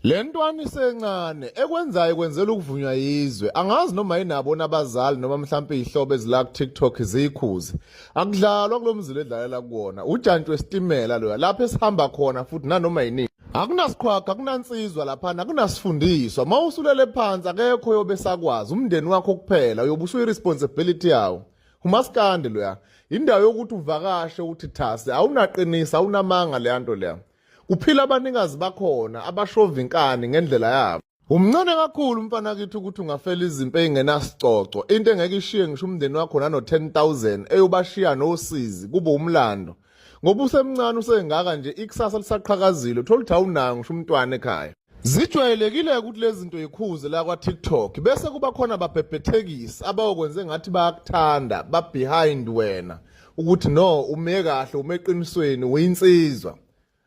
Le ntwana isencane ekwenzayo kwenzela ukuvunywa yizwe angazi noma yinabo nabazali noma mhlawumbe izihlobo ezila ku TikTok zikhuzi akudlalwa kulomzila edlalela kuwona ujantshi wesitimela loya lapha esihamba khona futhi nanoma yini akunasikhwakha akunansizwa lapha akunasifundiswa mawusulele phansi akekho yobe sakwazi umndeni wakho kuphela uyobusuya irresponsibility yawo umaskandi loya indawo yokuthi uvakashe uthi thasi awunaqinisa awunamanga le nto leya kuphila abanikazi bakhona abashova inkani ngendlela yabo umncane kakhulu umfana kithi ukuthi ungafela izimpi engenasicoco into engeke ishiye ngisho umndeni wakho nano 10,000 eyobashiya nosizi kube umlando ngoba usemncane usengaka nje ikusasa lisaqhakazile uthola ukuthi awunayo ngisho umntwana ekhaya zijwayelekile ukuthi lezi zinto yikhuze la kwa TikTok bese kuba khona ababhebhethekisi abawokwenze ngathi bayakuthanda ba behind wena ukuthi no ume kahle ume eqinisweni uyinsizwa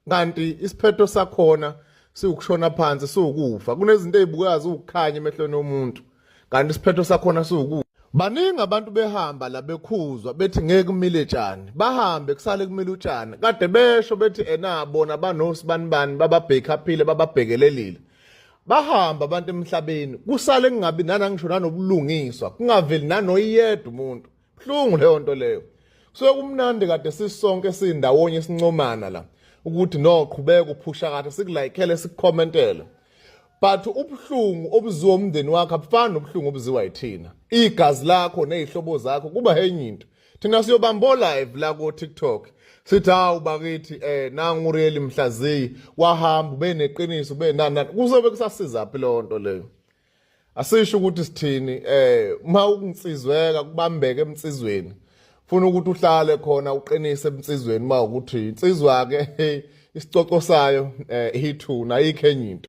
kanti isiphetho sakhona siukushona phansi siukufa kunezinto ezibukazi ukukhanya emehlweni omuntu kanti isiphetho sakhona siukufa baningi abantu behamba la bekhuzwa bethi ngeke kumile utshani bahambe kusale kumile utshani kade besho bethi enabona banosibani bababhekhaphile bababhekelelile bahamba abantu emhlabeni kusale kungabi nanangisho nanobulungiswa kungaveli nanoyedwa umuntu buhlungu leyo nto leyo so kumnandi kade sisonke sindawonye sincomana la ukuthi no qhubeka uphusha kade sikulayikele sikukhomentele but ubuhlungu obuziwa umndeni wakho abufani nobuhlungu obuziwa yithina igazi lakho nezihlobo zakho kuba enye into thina siyobamba live la ku TikTok sithi hawu bakithi nangu Uriel Mhlaziyi wahamba ube neqiniso ube nana kuzobe kusasiza phi lo nto leyo asisho ukuthi sithini uma ukusizweka kubambeke emsizweni funa ukuthi uhlale khona uqinise emsizweni uma ukuthi insizwa ke isicoco sayo ithuna ayikho enye into